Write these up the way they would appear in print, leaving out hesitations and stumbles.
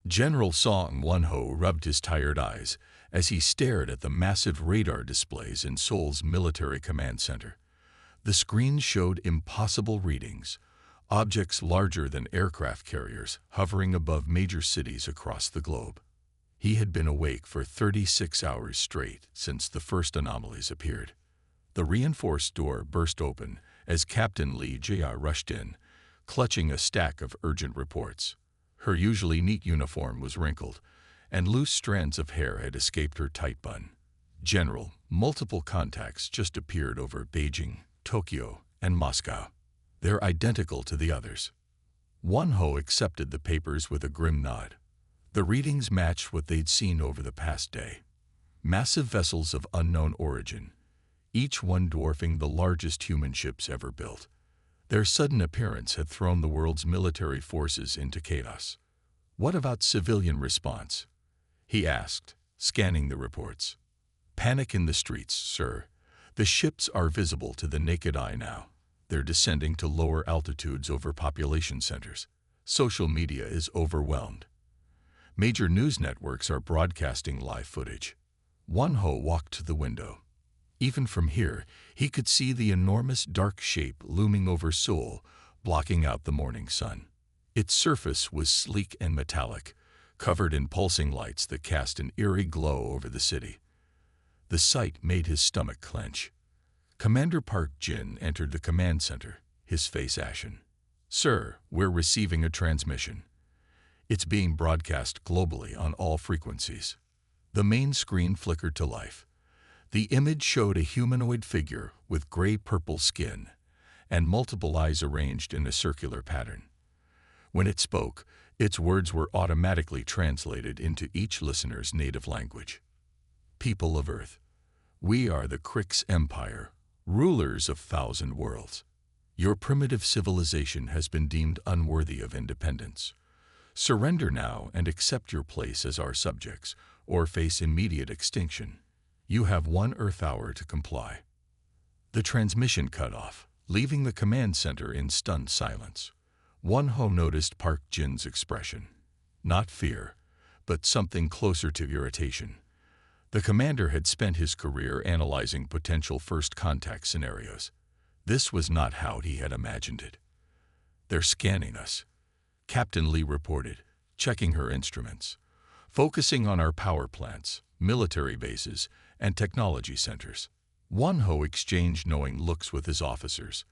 General Song Won-ho rubbed his tired eyes as he stared at the massive radar displays in Seoul's military command center. The screens showed impossible readings, objects larger than aircraft carriers hovering above major cities across the globe. He had been awake for 36 hours straight since the first anomalies appeared. The reinforced door burst open as Captain Lee Jia rushed in, clutching a stack of urgent reports. Her usually neat uniform was wrinkled, and loose strands of hair had escaped her tight bun. "General, multiple contacts just appeared over Beijing, Tokyo, and Moscow. They're identical to the others." Won-ho accepted the papers with a grim nod. The readings matched what they'd seen over the past day. Massive vessels of unknown origin, each one dwarfing the largest human ships ever built. Their sudden appearance had thrown the world's military forces into chaos. "What about civilian response?" he asked, scanning the reports. "Panic in the streets, sir. The ships are visible to the naked eye now. They're descending to lower altitudes over population centers. Social media is overwhelmed. Major news networks are broadcasting live footage." Won-ho walked to the window. Even from here, he could see the enormous dark shape looming over Seoul, blocking out the morning sun. Its surface was sleek and metallic, covered in pulsing lights that cast an eerie glow over the city. The sight made his stomach clench. Commander Park Jin entered the command center, his face ashen. "Sir, we're receiving a transmission. It's being broadcast globally on all frequencies." The main screen flickered to life. The image showed a humanoid figure with gray-purple skin and multiple eyes arranged in a circular pattern. When it spoke, its words were automatically translated into each listener's native language. "People of Earth, we are the Krix Empire, rulers of 1,000 worlds. Your primitive civilization has been deemed unworthy of independence. Surrender now and accept your place as our subjects, or face immediate extinction. You have 1 Earth hour to comply." The transmission cut off, leaving the command center in stunned silence. Won-ho noticed Park Jin's expression. Not fear, but something closer to irritation. The commander had spent his career analyzing potential first contact scenarios. This was not how he had imagined it. "They're scanning us," Captain Lee reported, checking her instruments, "focusing on our power plants, military bases, and technology centers." Won-ho exchanged knowing looks with his officers.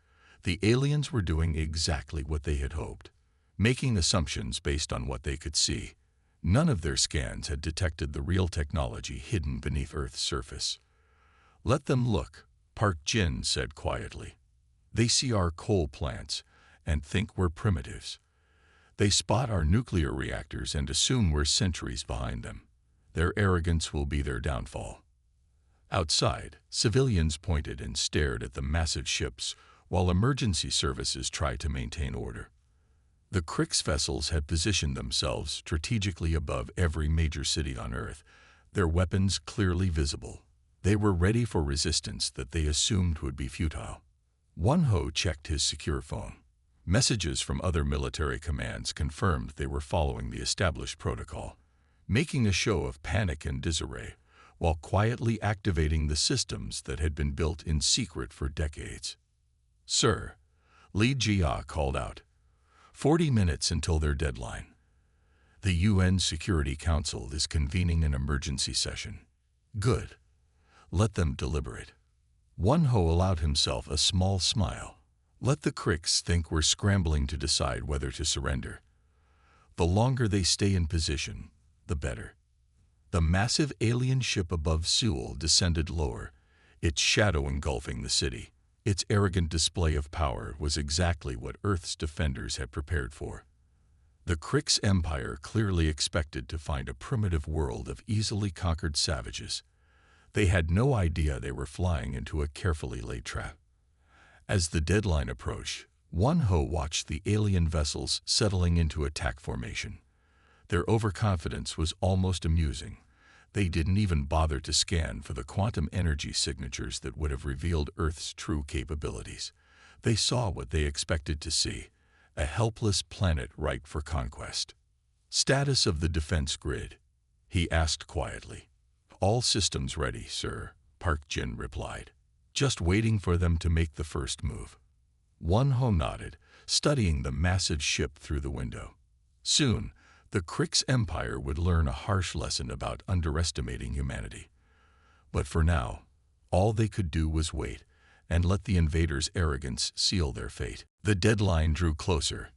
The aliens were doing exactly what they had hoped, making assumptions based on what they could see. None of their scans had detected the real technology hidden beneath Earth's surface. "Let them look," Park Jin said quietly. "They see our coal plants and think we're primitives. They spot our nuclear reactors and assume we're centuries behind them. Their arrogance will be their downfall." Outside, civilians pointed and stared at the massive ships while emergency services tried to maintain order. The Krix vessels had positioned themselves strategically above every major city on Earth, their weapons clearly visible. They were ready for resistance that they assumed would be futile. Won-ho checked his secure phone. Messages from other military commands confirmed they were following the established protocol, making a show of panic and disarray, while quietly activating the systems that had been built in secret for decades. "Sir," Lee Jia called out, 40 minutes until their deadline. The UN Security Council is convening an emergency session." "Good. Let them deliberate." Won-ho allowed himself a small smile. "Let the Krix think we're scrambling to decide whether to surrender. The longer they stay in position, the better." The massive alien ship above Seoul descended lower, its shadow engulfing the city. Its arrogant display of power was exactly what Earth's defenders had prepared for. The Krix Empire clearly expected to find a primitive world of easily conquered savages. They had no idea they were flying into a carefully laid trap. As the deadline approached, Won-ho watched the alien vessels settling into attack formation. Their overconfidence was almost amusing. They didn't even bother to scan for the quantum energy signatures that would have revealed Earth's true capabilities. They saw what they expected to see, a helpless planet ripe for conquest. "Status of the defense grid?" he asked quietly. "All systems ready, sir," Park Jin replied. "Just waiting for them to make the first move." Won Ho nodded, studying the massive ship through the window. Soon, the Krix Empire would learn a harsh lesson about underestimating humanity. But for now, all they could do was wait and let the invaders' arrogance seal their fate. The deadline drew closer.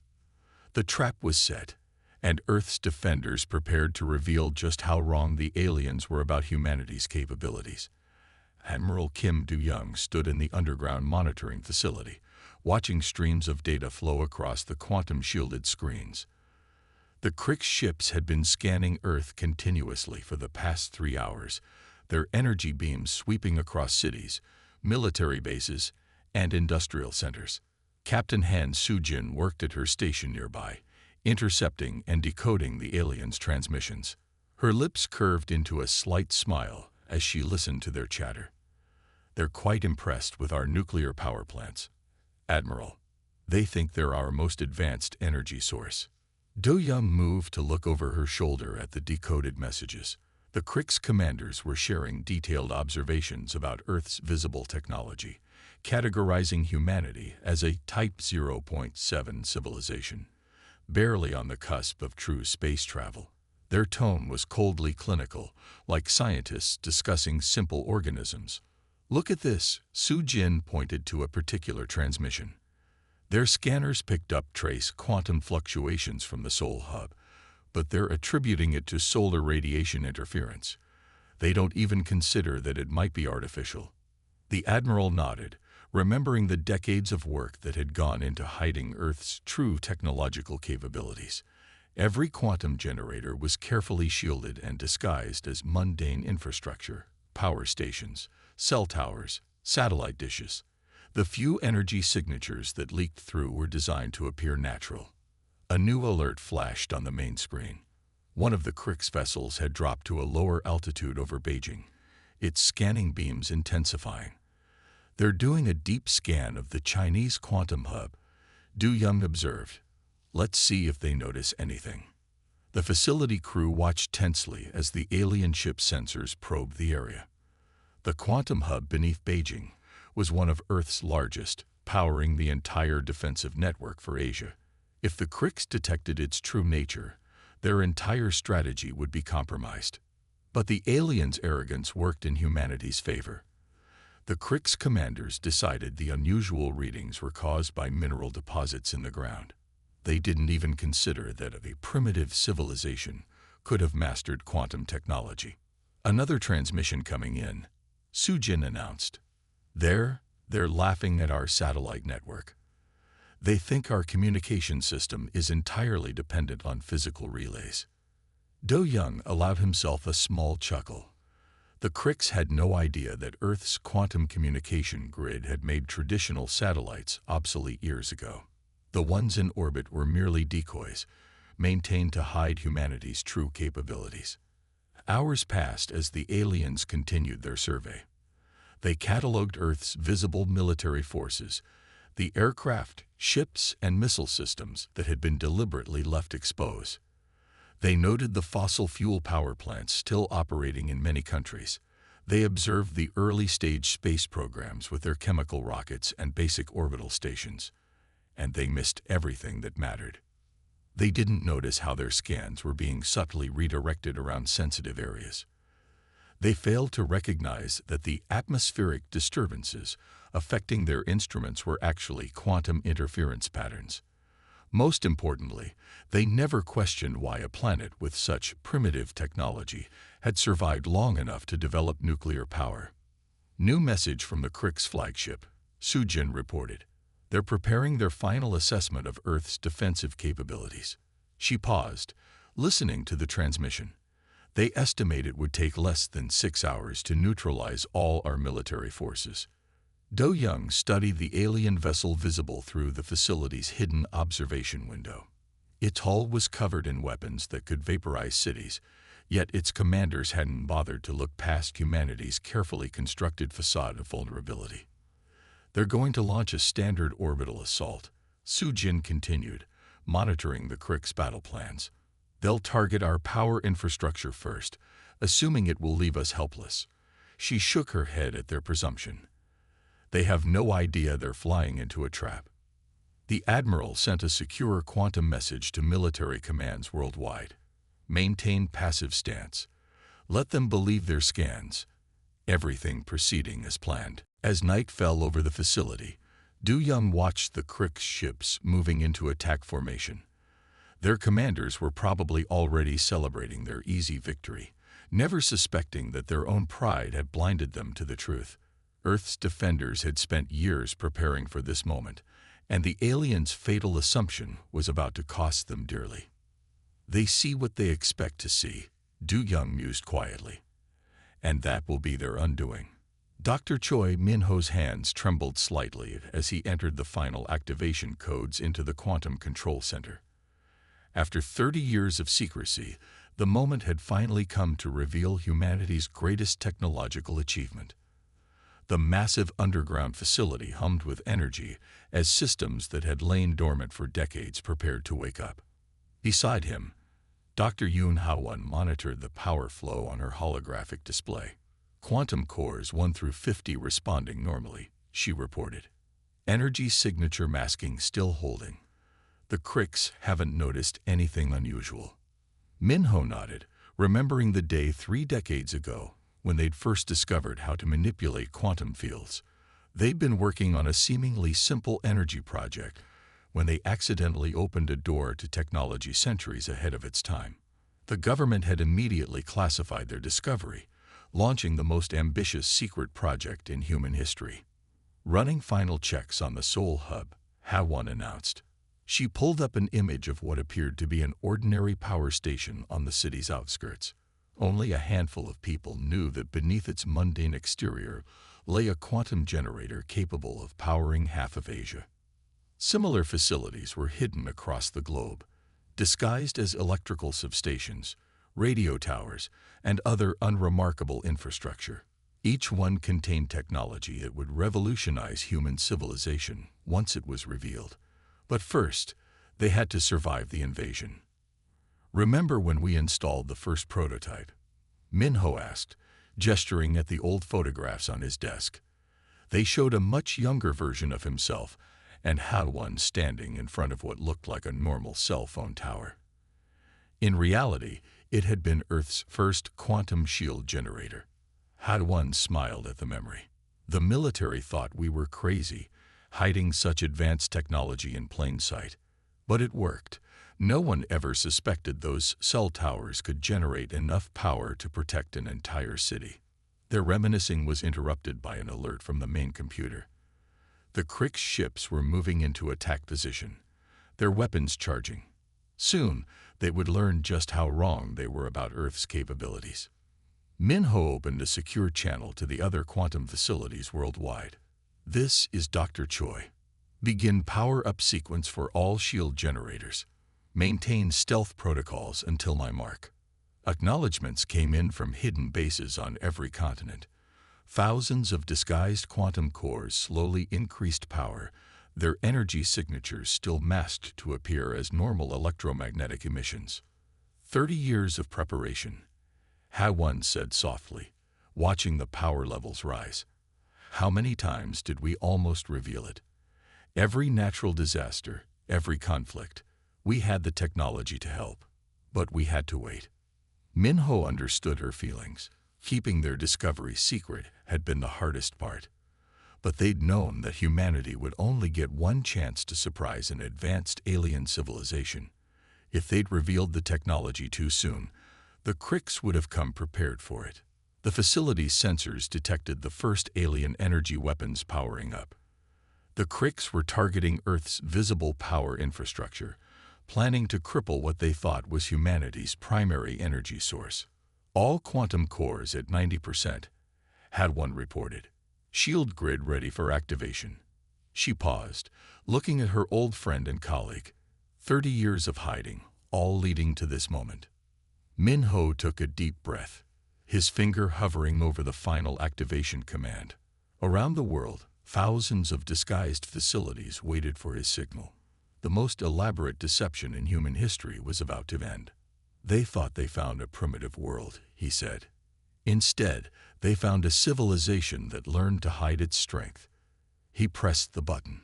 The trap was set, and Earth's defenders prepared to reveal just how wrong the aliens were about humanity's capabilities. Admiral Kim Do-young stood in the underground monitoring facility, watching streams of data flow across the quantum-shielded screens. The Krix ships had been scanning Earth continuously for the past 3 hours, their energy beams sweeping across cities, military bases, and industrial centers. Captain Han Soo-jin worked at her station nearby, intercepting and decoding the aliens' transmissions. Her lips curved into a slight smile as she listened to their chatter. "They're quite impressed with our nuclear power plants, Admiral. They think they're our most advanced energy source." Do-young moved to look over her shoulder at the decoded messages. The Krix commanders were sharing detailed observations about Earth's visible technology, categorizing humanity as a Type 0.7 civilization, barely on the cusp of true space travel. Their tone was coldly clinical, like scientists discussing simple organisms. "Look at this," Soo-jin pointed to a particular transmission. Their scanners picked up trace quantum fluctuations from the Sol hub, but they're attributing it to solar radiation interference. They don't even consider that it might be artificial. The Admiral nodded, remembering the decades of work that had gone into hiding Earth's true technological capabilities. Every quantum generator was carefully shielded and disguised as mundane infrastructure: power stations, cell towers, satellite dishes. The few energy signatures that leaked through were designed to appear natural. A new alert flashed on the main screen. One of the Krix vessels had dropped to a lower altitude over Beijing, its scanning beams intensifying. "They're doing a deep scan of the Chinese quantum hub," Do-young observed. "Let's see if they notice anything." The facility crew watched tensely as the alien ship sensors probed the area. The quantum hub beneath Beijing was one of Earth's largest, powering the entire defensive network for Asia. If the Krix detected its true nature, their entire strategy would be compromised. But the aliens' arrogance worked in humanity's favor. The Krix commanders decided the unusual readings were caused by mineral deposits in the ground. They didn't even consider that a primitive civilization could have mastered quantum technology. "Another transmission coming in," Soo-jin announced. They're laughing at our satellite network. They think our communication system is entirely dependent on physical relays." Do-young allowed himself a small chuckle. The Krix had no idea that Earth's quantum communication grid had made traditional satellites obsolete years ago. The ones in orbit were merely decoys, maintained to hide humanity's true capabilities. Hours passed as the aliens continued their survey. They catalogued Earth's visible military forces, the aircraft, ships, and missile systems that had been deliberately left exposed. They noted the fossil fuel power plants still operating in many countries. They observed the early-stage space programs with their chemical rockets and basic orbital stations. And they missed everything that mattered. They didn't notice how their scans were being subtly redirected around sensitive areas. They failed to recognize that the atmospheric disturbances affecting their instruments were actually quantum interference patterns. Most importantly, they never questioned why a planet with such primitive technology had survived long enough to develop nuclear power. "New message from the Krix flagship," Soo-jin reported. "They're preparing their final assessment of Earth's defensive capabilities." She paused, listening to the transmission. "They estimate it would take less than 6 hours to neutralize all our military forces." Do-young studied the alien vessel visible through the facility's hidden observation window. Its hull was covered in weapons that could vaporize cities, yet its commanders hadn't bothered to look past humanity's carefully constructed facade of vulnerability. "They're going to launch a standard orbital assault," Soo-jin continued, monitoring the Krix battle plans. They'll target our power infrastructure first, assuming it will leave us helpless. She shook her head at their presumption. They have no idea they're flying into a trap. The Admiral sent a secure quantum message to military commands worldwide. Maintain passive stance. Let them believe their scans. Everything proceeding as planned. As night fell over the facility, Du Young watched the Krix ships moving into attack formation. Their commanders were probably already celebrating their easy victory, never suspecting that their own pride had blinded them to the truth. Earth's defenders had spent years preparing for this moment, and the aliens' fatal assumption was about to cost them dearly. They see what they expect to see, Du Young mused quietly, and that will be their undoing. Dr. Choi Min-ho's hands trembled slightly as he entered the final activation codes into the quantum control center. After 30 years of secrecy, the moment had finally come to reveal humanity's greatest technological achievement. The massive underground facility hummed with energy as systems that had lain dormant for decades prepared to wake up. Beside him, Dr. Yoon Ha-won monitored the power flow on her holographic display. Quantum cores 1 through 50 responding normally, she reported. Energy signature masking still holding. The Krix haven't noticed anything unusual. Min-ho nodded, remembering the day 3 decades ago when they'd first discovered how to manipulate quantum fields. They'd been working on a seemingly simple energy project when they accidentally opened a door to technology centuries ahead of its time. The government had immediately classified their discovery, launching the most ambitious secret project in human history. Running final checks on the Seoul hub, Ha-won announced. She pulled up an image of what appeared to be an ordinary power station on the city's outskirts. Only a handful of people knew that beneath its mundane exterior lay a quantum generator capable of powering half of Asia. Similar facilities were hidden across the globe, disguised as electrical substations, radio towers, and other unremarkable infrastructure. Each one contained technology that would revolutionize human civilization once it was revealed. But first, they had to survive the invasion. Remember when we installed the first prototype? Min-ho asked, gesturing at the old photographs on his desk. They showed a much younger version of himself, and Ha-won standing in front of what looked like a normal cell phone tower. In reality, it had been Earth's first quantum shield generator. Ha-won smiled at the memory. The military thought we were crazy, hiding such advanced technology in plain sight. But it worked. No one ever suspected those cell towers could generate enough power to protect an entire city. Their reminiscing was interrupted by an alert from the main computer. The Krix ships were moving into attack position, their weapons charging. Soon, they would learn just how wrong they were about Earth's capabilities. Min-ho opened a secure channel to the other quantum facilities worldwide. This is Dr. Choi. Begin power-up sequence for all shield generators. Maintain stealth protocols until my mark. Acknowledgements came in from hidden bases on every continent. Thousands of disguised quantum cores slowly increased power, their energy signatures still masked to appear as normal electromagnetic emissions. 30 years of preparation, Ha-won said softly, watching the power levels rise. How many times did we almost reveal it? Every natural disaster, every conflict, we had the technology to help, but we had to wait. Min-ho understood her feelings. Keeping their discovery secret had been the hardest part. But they'd known that humanity would only get one chance to surprise an advanced alien civilization. If they'd revealed the technology too soon, the Krix would have come prepared for it. The facility's sensors detected the first alien energy weapons powering up. The Krix were targeting Earth's visible power infrastructure, planning to cripple what they thought was humanity's primary energy source. All quantum cores at 90%, Ha-won reported. Shield grid ready for activation. She paused, looking at her old friend and colleague. 30 years of hiding, all leading to this moment. Min-ho took a deep breath, his finger hovering over the final activation command. Around the world, thousands of disguised facilities waited for his signal. The most elaborate deception in human history was about to end. They thought they found a primitive world, he said. Instead, they found a civilization that learned to hide its strength. He pressed the button.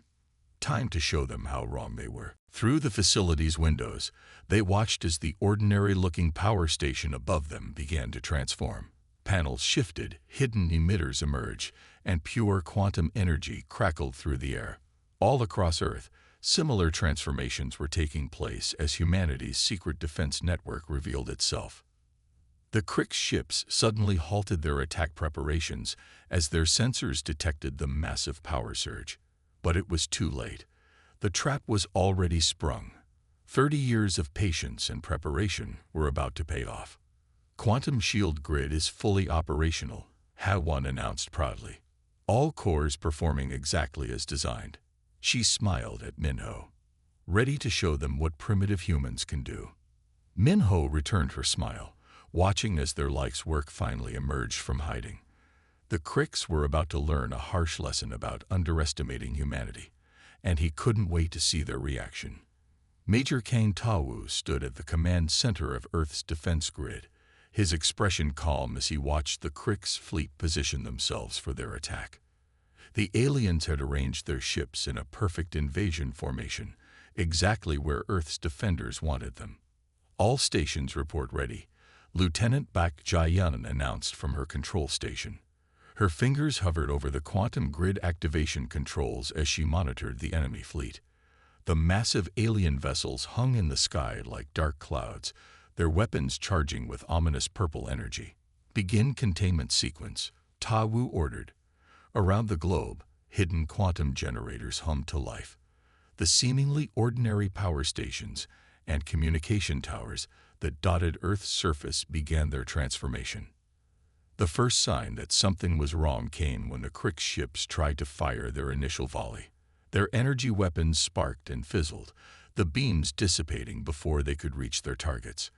Time to show them how wrong they were. Through the facility's windows, they watched as the ordinary-looking power station above them began to transform. Panels shifted, hidden emitters emerged, and pure quantum energy crackled through the air. All across Earth, similar transformations were taking place as humanity's secret defense network revealed itself. The Krix ships suddenly halted their attack preparations as their sensors detected the massive power surge. But it was too late. The trap was already sprung. 30 years of patience and preparation were about to pay off. Quantum Shield Grid is fully operational, HFY announced proudly. All cores performing exactly as designed. She smiled at Minho, ready to show them what primitive humans can do. Minho returned her smile, watching as their life's work finally emerged from hiding. The Krix were about to learn a harsh lesson about underestimating humanity, and he couldn't wait to see their reaction. Major Kang Tawu stood at the command center of Earth's defense grid, his expression calm as he watched the Krix fleet position themselves for their attack. The aliens had arranged their ships in a perfect invasion formation, exactly where Earth's defenders wanted them. All stations report ready, Lieutenant Bak Jayan announced from her control station. Her fingers hovered over the quantum grid activation controls as she monitored the enemy fleet. The massive alien vessels hung in the sky like dark clouds, their weapons charging with ominous purple energy. Begin containment sequence, Tawu ordered. Around the globe, hidden quantum generators hummed to life. The seemingly ordinary power stations and communication towers that dotted Earth's surface began their transformation. The first sign that something was wrong came when the Krix ships tried to fire their initial volley. Their energy weapons sparked and fizzled, the beams dissipating before they could reach their targets.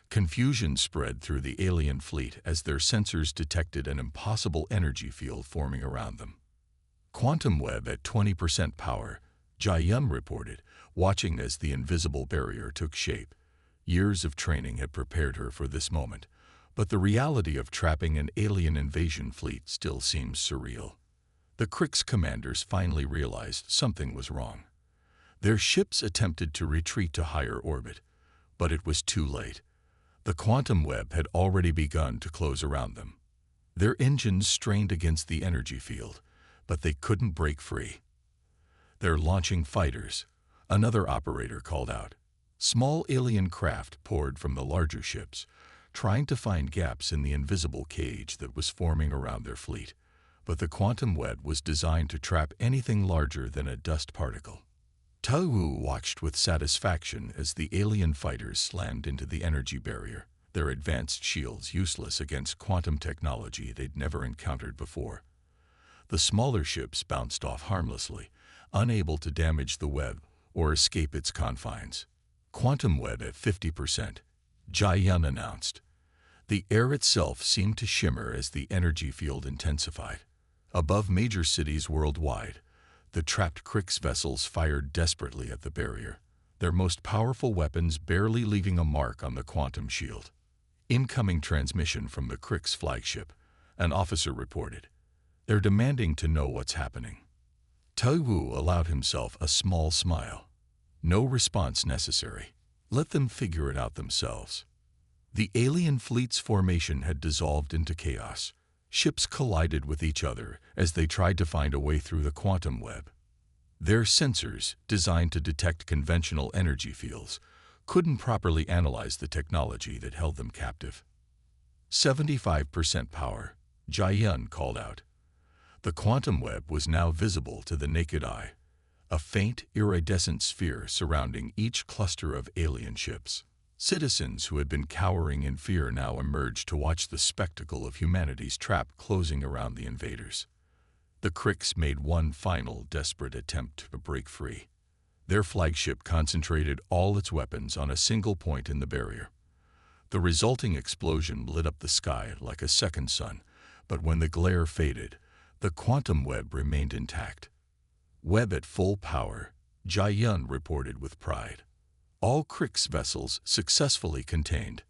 Confusion spread through the alien fleet as their sensors detected an impossible energy field forming around them. Quantum web at 20% power, Jayan reported, watching as the invisible barrier took shape. Years of training had prepared her for this moment, but the reality of trapping an alien invasion fleet still seems surreal. The Krix commanders finally realized something was wrong. Their ships attempted to retreat to higher orbit, but it was too late. The quantum web had already begun to close around them. Their engines strained against the energy field, but they couldn't break free. "They're launching fighters," another operator called out. Small alien craft poured from the larger ships, trying to find gaps in the invisible cage that was forming around their fleet. But the quantum web was designed to trap anything larger than a dust particle. Tawu watched with satisfaction as the alien fighters slammed into the energy barrier, their advanced shields useless against quantum technology they'd never encountered before. The smaller ships bounced off harmlessly, unable to damage the web or escape its confines. "Quantum web at 50%, Jayan announced. The air itself seemed to shimmer as the energy field intensified. Above major cities worldwide, the trapped Krix vessels fired desperately at the barrier, their most powerful weapons barely leaving a mark on the quantum shield. "Incoming transmission from the Krix flagship," an officer reported. "They're demanding to know what's happening." Tawu allowed himself a small smile. No response necessary. Let them figure it out themselves. The alien fleet's formation had dissolved into chaos. Ships collided with each other as they tried to find a way through the quantum web. Their sensors, designed to detect conventional energy fields, couldn't properly analyze the technology that held them captive. 75% power, Jayan called out. The quantum web was now visible to the naked eye, a faint, iridescent sphere surrounding each cluster of alien ships. Citizens who had been cowering in fear now emerged to watch the spectacle of humanity's trap closing around the invaders. The Krix made one final, desperate attempt to break free. Their flagship concentrated all its weapons on a single point in the barrier. The resulting explosion lit up the sky like a second sun, but when the glare faded, the quantum web remained intact. "Web at full power," Jayan reported with pride. All Crick's vessels successfully contained.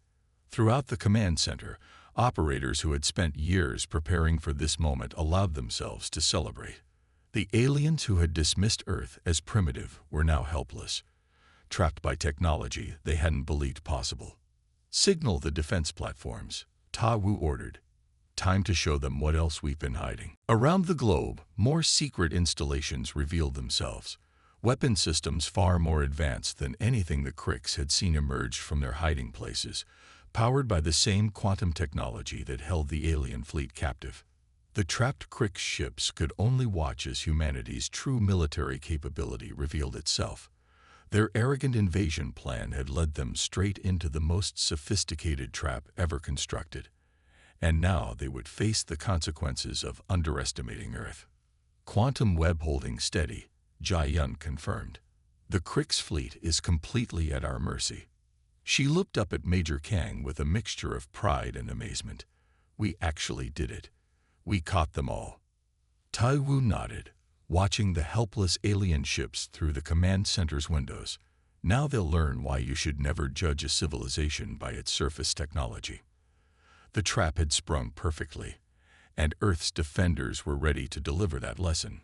Throughout the command center, operators who had spent years preparing for this moment allowed themselves to celebrate. The aliens who had dismissed Earth as primitive were now helpless, trapped by technology they hadn't believed possible. "Signal the defense platforms," Ta Wu ordered. "Time to show them what else we've been hiding." Around the globe, more secret installations revealed themselves. Weapon systems far more advanced than anything the Cricks had seen emerge from their hiding places, powered by the same quantum technology that held the alien fleet captive. The trapped Crick ships could only watch as humanity's true military capability revealed itself. Their arrogant invasion plan had led them straight into the most sophisticated trap ever constructed, and now they would face the consequences of underestimating Earth. "Quantum web holding steady," Jai Yun confirmed. "The Crick's fleet is completely at our mercy." She looked up at Major Kang with a mixture of pride and amazement. "We actually did it. We caught them all." Tai Wu nodded, watching the helpless alien ships through the command center's windows. "Now they'll learn why you should never judge a civilization by its surface technology." The trap had sprung perfectly, and Earth's defenders were ready to deliver that lesson.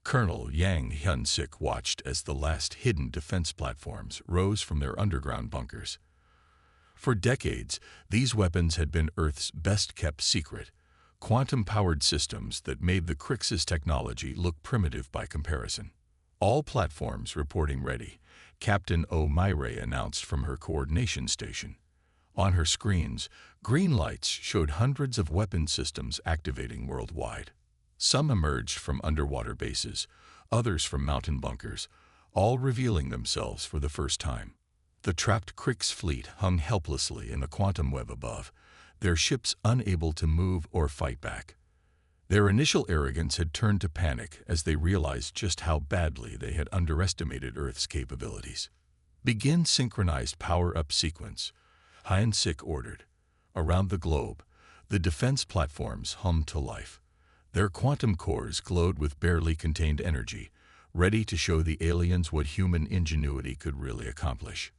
Colonel Yang Hyun-sik watched as the last hidden defense platforms rose from their underground bunkers. For decades, these weapons had been Earth's best-kept secret, quantum-powered systems that made the Crix's technology look primitive by comparison. "All platforms reporting ready," Captain O'Meara announced from her coordination station. On her screens, green lights showed hundreds of weapon systems activating worldwide. Some emerged from underwater bases, others from mountain bunkers, all revealing themselves for the first time. The trapped Crix fleet hung helplessly in the quantum web above, their ships unable to move or fight back. Their initial arrogance had turned to panic as they realized just how badly they had underestimated Earth's capabilities. "Begin synchronized power-up sequence," Hyun-sik ordered. Around the globe, the defense platforms hummed to life. Their quantum cores glowed with barely contained energy, ready to show the aliens what human ingenuity could really accomplish.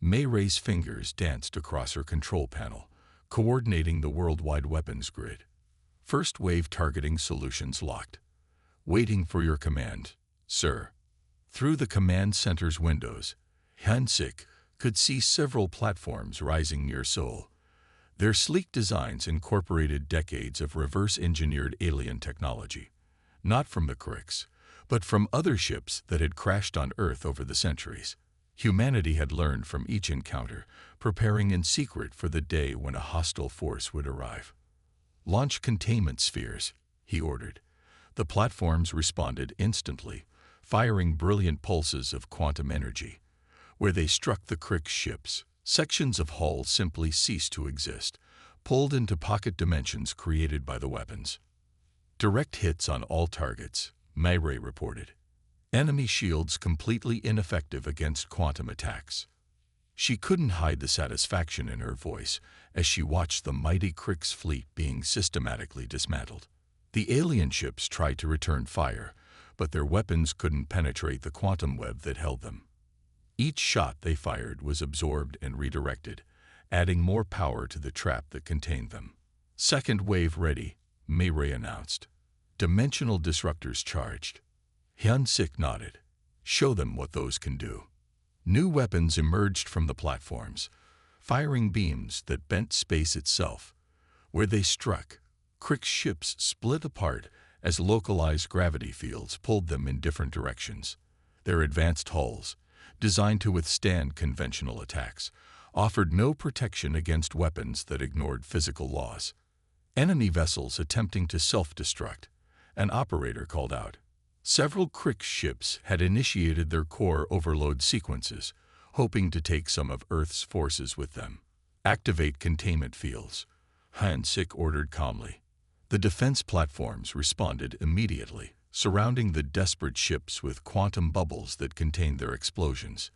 Mei Ray's fingers danced across her control panel, coordinating the worldwide weapons grid. "First wave targeting solutions locked. Waiting for your command, sir." Through the command center's windows, Hyun-sik could see several platforms rising near Seoul. Their sleek designs incorporated decades of reverse-engineered alien technology, not from the Crix, but from other ships that had crashed on Earth over the centuries. Humanity had learned from each encounter, preparing in secret for the day when a hostile force would arrive. "Launch containment spheres," he ordered. The platforms responded instantly, firing brilliant pulses of quantum energy. Where they struck the Crix ships, sections of hull simply ceased to exist, pulled into pocket dimensions created by the weapons. "Direct hits on all targets," Mei Ray reported. "Enemy shields completely ineffective against quantum attacks." She couldn't hide the satisfaction in her voice as she watched the mighty Crix fleet being systematically dismantled. The alien ships tried to return fire, but their weapons couldn't penetrate the quantum web that held them. Each shot they fired was absorbed and redirected, adding more power to the trap that contained them. "Second wave ready," Mei Ray announced. "Dimensional disruptors charged." Hyun-sik nodded. "Show them what those can do." New weapons emerged from the platforms, firing beams that bent space itself. Where they struck, Crix ships split apart as localized gravity fields pulled them in different directions. Their advanced hulls, designed to withstand conventional attacks, offered no protection against weapons that ignored physical laws. Enemy vessels attempting to self-destruct, an operator called out. Several Crix ships had initiated their core overload sequences, hoping to take some of Earth's forces with them. "Activate containment fields," Hyun-sik ordered calmly. The defense platforms responded immediately, surrounding the desperate ships with quantum bubbles that contained their explosions.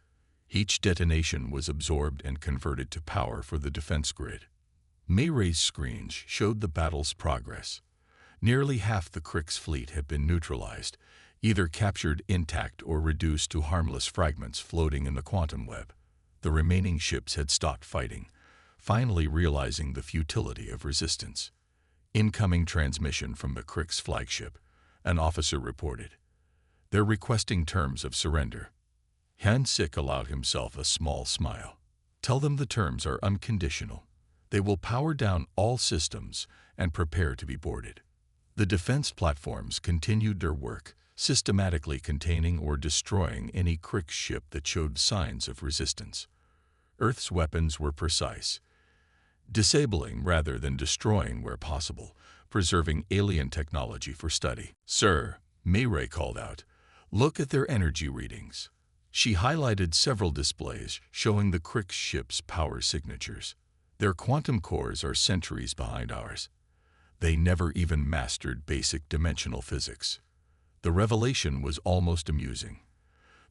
Each detonation was absorbed and converted to power for the defense grid. Mei Ray's screens showed the battle's progress. Nearly half the Crix fleet had been neutralized, either captured intact or reduced to harmless fragments floating in the quantum web. The remaining ships had stopped fighting, finally realizing the futility of resistance. Incoming transmission from the Krix flagship, an officer reported. They're requesting terms of surrender. Han-Sik allowed himself a small smile. Tell them the terms are unconditional. They will power down all systems and prepare to be boarded. The defense platforms continued their work, systematically containing or destroying any Krix ship that showed signs of resistance. Earth's weapons were precise, disabling rather than destroying where possible, preserving alien technology for study. "Sir," Mayray called out, "look at their energy readings." She highlighted several displays showing the Krix ship's power signatures. Their quantum cores are centuries behind ours. They never even mastered basic dimensional physics. The revelation was almost amusing.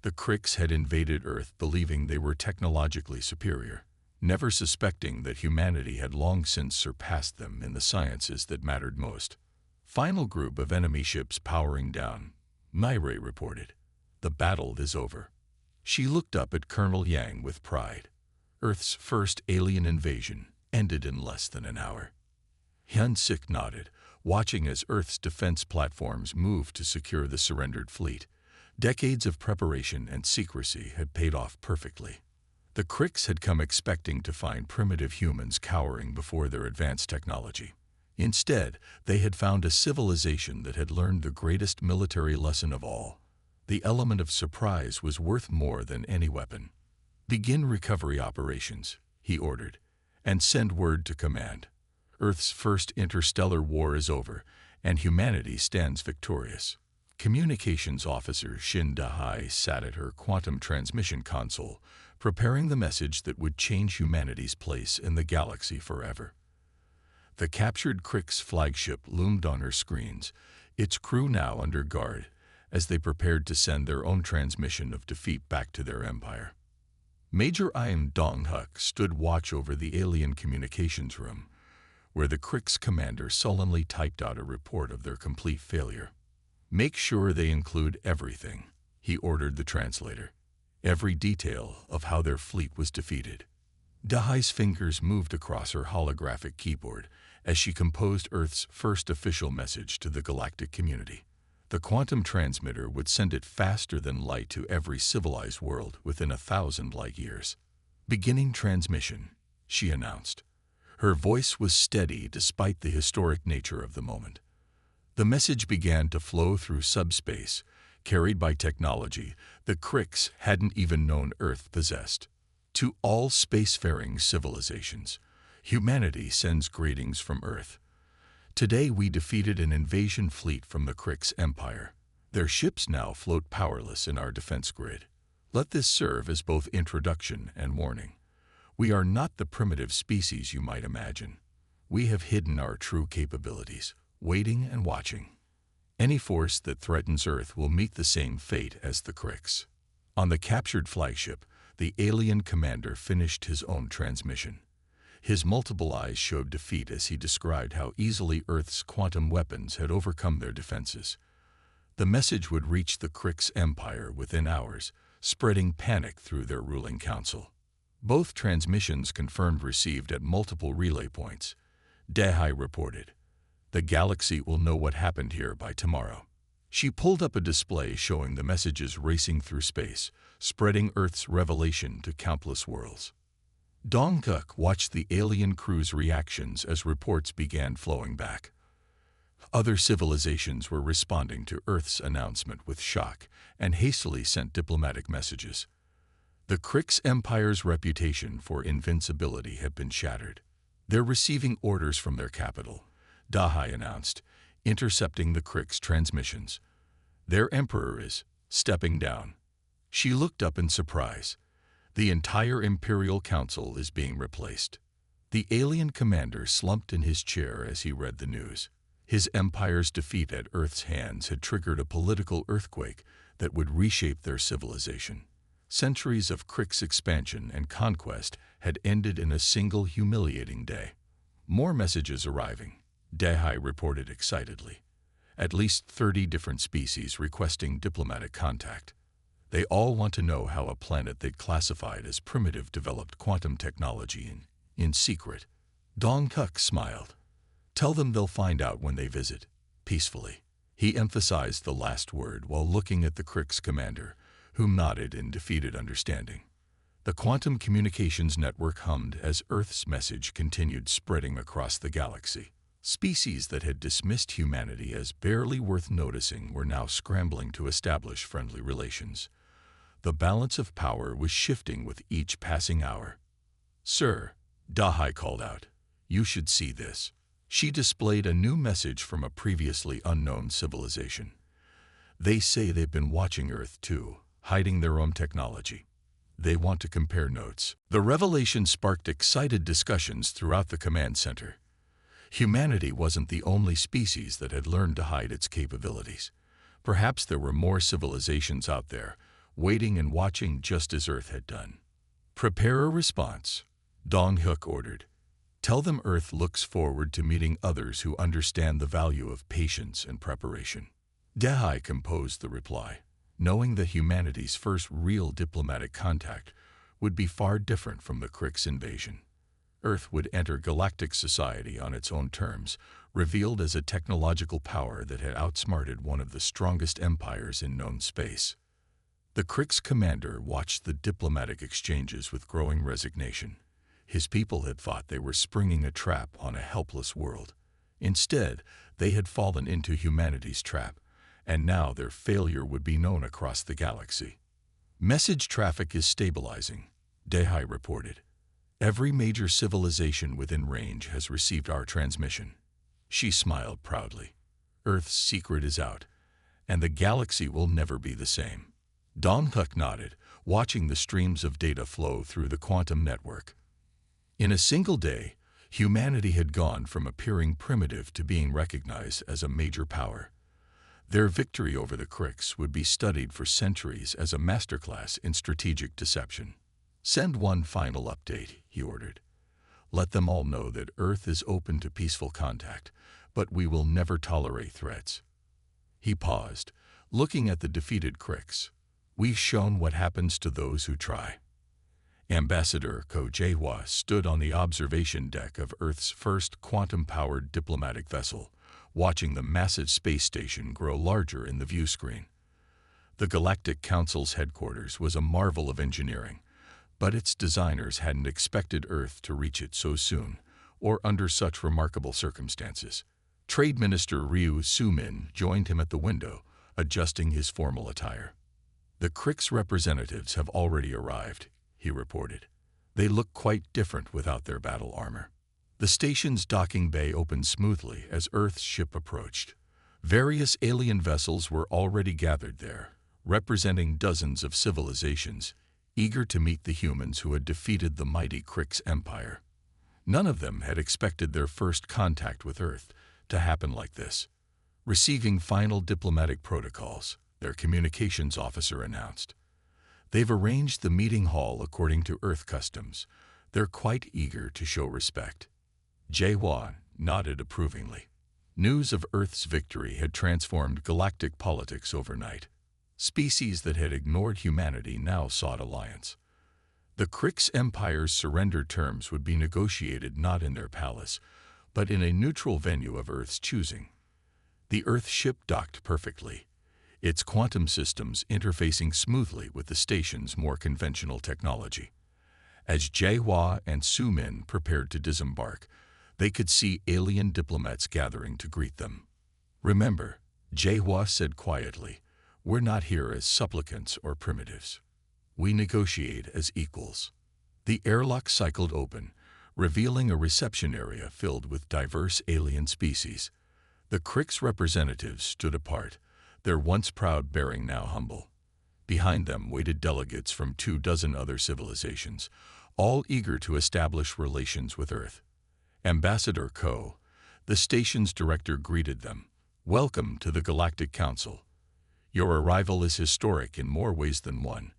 The Krix had invaded Earth believing they were technologically superior, never suspecting that humanity had long since surpassed them in the sciences that mattered most. "Final group of enemy ships powering down," Mayray reported. "The battle is over." She looked up at Colonel Yang with pride. Earth's first alien invasion ended in less than an hour. Han-Sik nodded, watching as Earth's defense platforms moved to secure the surrendered fleet. Decades of preparation and secrecy had paid off perfectly. The Krix had come expecting to find primitive humans cowering before their advanced technology. Instead, they had found a civilization that had learned the greatest military lesson of all. The element of surprise was worth more than any weapon. "Begin recovery operations," he ordered, "and send word to command. Earth's first interstellar war is over, and humanity stands victorious." Communications officer Shin Dahai sat at her quantum transmission console, preparing the message that would change humanity's place in the galaxy forever. The captured Krix flagship loomed on her screens, its crew now under guard, as they prepared to send their own transmission of defeat back to their empire. Major Ian Dong-Huk stood watch over the alien communications room, where the Krix commander sullenly typed out a report of their complete failure. "Make sure they include everything," he ordered the translator. "Every detail of how their fleet was defeated." Dahai's fingers moved across her holographic keyboard as she composed Earth's first official message to the galactic community. The quantum transmitter would send it faster than light to every civilized world within 1,000 light years. "Beginning transmission," she announced. Her voice was steady despite the historic nature of the moment. The message began to flow through subspace, carried by technology the Krix hadn't even known Earth possessed. "To all spacefaring civilizations, humanity sends greetings from Earth. Today we defeated an invasion fleet from the Krix Empire. Their ships now float powerless in our defense grid. Let this serve as both introduction and warning. We are not the primitive species you might imagine. We have hidden our true capabilities, waiting and watching. Any force that threatens Earth will meet the same fate as the Krix." On the captured flagship, the alien commander finished his own transmission. His multiple eyes showed defeat as he described how easily Earth's quantum weapons had overcome their defenses. The message would reach the Krix Empire within hours, spreading panic through their ruling council. Both transmissions confirmed received at multiple relay points. Dahai reported, "The galaxy will know what happened here by tomorrow." She pulled up a display showing the messages racing through space, spreading Earth's revelation to countless worlds. Dong-Huk watched the alien crew's reactions as reports began flowing back. Other civilizations were responding to Earth's announcement with shock and hastily sent diplomatic messages. The Krix Empire's reputation for invincibility had been shattered. "They're receiving orders from their capital," Dahai announced, intercepting the Krix transmissions. "Their emperor is stepping down." She looked up in surprise. The entire Imperial Council is being replaced. The alien commander slumped in his chair as he read the news. His empire's defeat at Earth's hands had triggered a political earthquake that would reshape their civilization. Centuries of Krix expansion and conquest had ended in a single humiliating day. "More messages arriving," Dahai reported excitedly. at least 30 different species requesting diplomatic contact. They all want to know how a planet they'd classified as primitive developed quantum technology in secret. Dong Kuk smiled. Tell them they'll find out when they visit, peacefully. He emphasized the last word while looking at the Krik's commander, who nodded in defeated understanding. The quantum communications network hummed as Earth's message continued spreading across the galaxy. Species that had dismissed humanity as barely worth noticing were now scrambling to establish friendly relations. The balance of power was shifting with each passing hour. "Sir," Dahai called out, "you should see this." She displayed a new message from a previously unknown civilization. "They say they've been watching Earth too, hiding their own technology. They want to compare notes." The revelation sparked excited discussions throughout the command center. Humanity wasn't the only species that had learned to hide its capabilities. Perhaps there were more civilizations out there, waiting and watching just as Earth had done. "Prepare a response," Dong Hook ordered. "Tell them Earth looks forward to meeting others who understand the value of patience and preparation." Dahai composed the reply, knowing that humanity's first real diplomatic contact would be far different from the Krik's invasion. Earth would enter galactic society on its own terms, revealed as a technological power that had outsmarted one of the strongest empires in known space. The Krik's commander watched the diplomatic exchanges with growing resignation. His people had thought they were springing a trap on a helpless world. Instead, they had fallen into humanity's trap, and now their failure would be known across the galaxy. "Message traffic is stabilizing," Dahai reported. "Every major civilization within range has received our transmission." She smiled proudly. "Earth's secret is out, and the galaxy will never be the same." Dong Huk nodded, watching the streams of data flow through the quantum network. In a single day, humanity had gone from appearing primitive to being recognized as a major power. Their victory over the Kriks would be studied for centuries as a masterclass in strategic deception. "Send one final update," he ordered. "Let them all know that Earth is open to peaceful contact, but we will never tolerate threats." He paused, looking at the defeated Kriks. "We've shown what happens to those who try." Ambassador Ko Jae-hwa stood on the observation deck of Earth's first quantum-powered diplomatic vessel, watching the massive space station grow larger in the view screen. The Galactic Council's headquarters was a marvel of engineering, but its designers hadn't expected Earth to reach it so soon, or under such remarkable circumstances. Trade Minister Ryu Soo-min joined him at the window, adjusting his formal attire. "The Krik's representatives have already arrived," he reported. "They look quite different without their battle armor." The station's docking bay opened smoothly as Earth's ship approached. Various alien vessels were already gathered there, representing dozens of civilizations, eager to meet the humans who had defeated the mighty Krik's empire. None of them had expected their first contact with Earth to happen like this. Receiving final diplomatic protocols, their communications officer announced. "They've arranged the meeting hall according to Earth customs. They're quite eager to show respect." Jae-hwa nodded approvingly. News of Earth's victory had transformed galactic politics overnight. Species that had ignored humanity now sought alliance. The Krik's empire's surrender terms would be negotiated not in their palace, but in a neutral venue of Earth's choosing. The Earth ship docked perfectly, its quantum systems interfacing smoothly with the station's more conventional technology. As Jae-hwa and Soo-min prepared to disembark, they could see alien diplomats gathering to greet them. "Remember," Jae-hwa said quietly, "we're not here as supplicants or primitives. We negotiate as equals." The airlock cycled open, revealing a reception area filled with diverse alien species. The Krik's representatives stood apart, their once proud bearing now humble. Behind them waited delegates from 24 other civilizations, all eager to establish relations with Earth. Ambassador Ko, the station's director, greeted them. "Welcome to the Galactic Council. Your arrival is historic in more ways than one.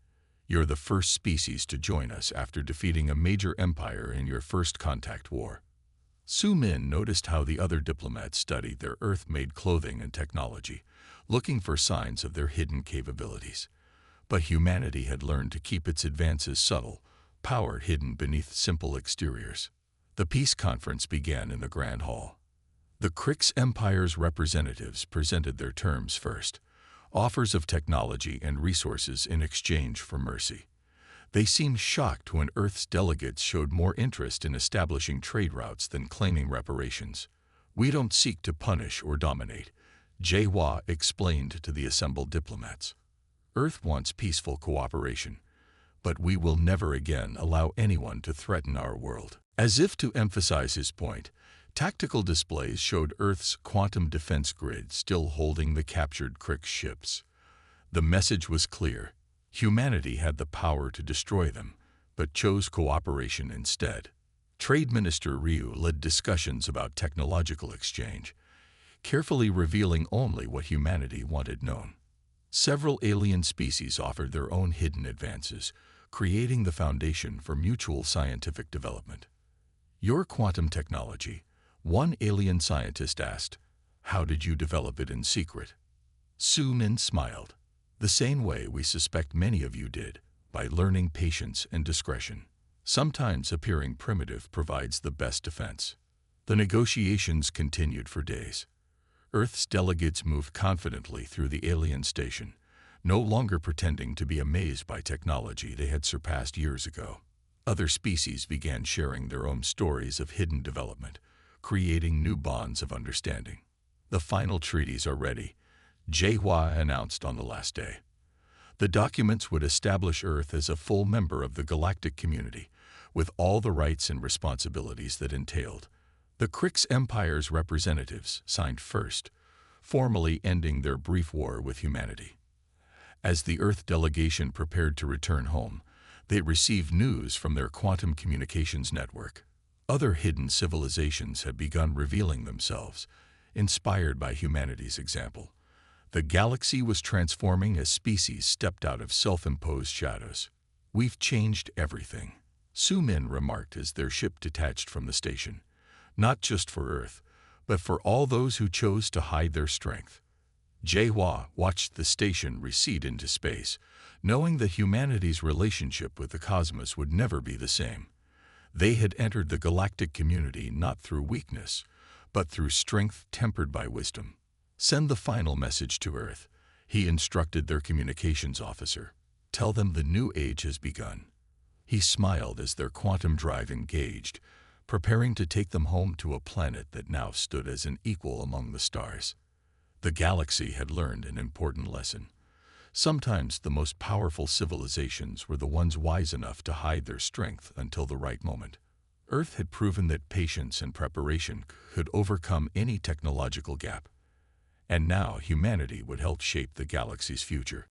You're the first species to join us after defeating a major empire in your first contact war." Su Min noticed how the other diplomats studied their Earth-made clothing and technology, looking for signs of their hidden capabilities. But humanity had learned to keep its advances subtle, power hidden beneath simple exteriors. The peace conference began in the Grand Hall. The Krix Empire's representatives presented their terms first, offers of technology and resources in exchange for mercy. They seemed shocked when Earth's delegates showed more interest in establishing trade routes than claiming reparations. "We don't seek to punish or dominate," HFY explained to the assembled diplomats. "Earth wants peaceful cooperation, but we will never again allow anyone to threaten our world." As if to emphasize his point, tactical displays showed Earth's quantum defense grid still holding the captured Krix ships. The message was clear. Humanity had the power to destroy them, but chose cooperation instead. Trade Minister Ryu led discussions about technological exchange, carefully revealing only what humanity wanted known. Several alien species offered their own hidden advances, creating the foundation for mutual scientific development. "Your quantum technology," one alien scientist asked, "how did you develop it in secret?" Su Min smiled. "The same way we suspect many of you did, by learning patience and discretion. Sometimes appearing primitive provides the best defense." The negotiations continued for days. Earth's delegates moved confidently through the alien station, no longer pretending to be amazed by technology they had surpassed years ago. Other species began sharing their own stories of hidden development, creating new bonds of understanding. "The final treaties are ready," HFY announced on the last day. The documents would establish Earth as a full member of the galactic community, with all the rights and responsibilities that entailed. The Krix Empire's representatives signed first, formally ending their brief war with humanity. As the Earth delegation prepared to return home, they received news from their quantum communications network. Other hidden civilizations had begun revealing themselves, inspired by humanity's example. The galaxy was transforming as species stepped out of self-imposed shadows. "We've changed everything," Su Min remarked as their ship detached from the station. "Not just for Earth, but for all those who chose to hide their strength." HFY watched the station recede into space, knowing that humanity's relationship with the cosmos would never be the same. They had entered the galactic community not through weakness, but through strength tempered by wisdom. "Send the final message to Earth," he instructed their communications officer. "Tell them the new age has begun." He smiled as their quantum drive engaged, preparing to take them home to a planet that now stood as an equal among the stars. The galaxy had learned an important lesson. Sometimes the most powerful civilizations were the ones wise enough to hide their strength until the right moment. Earth had proven that patience and preparation could overcome any technological gap. And now humanity would help shape the galaxy's future.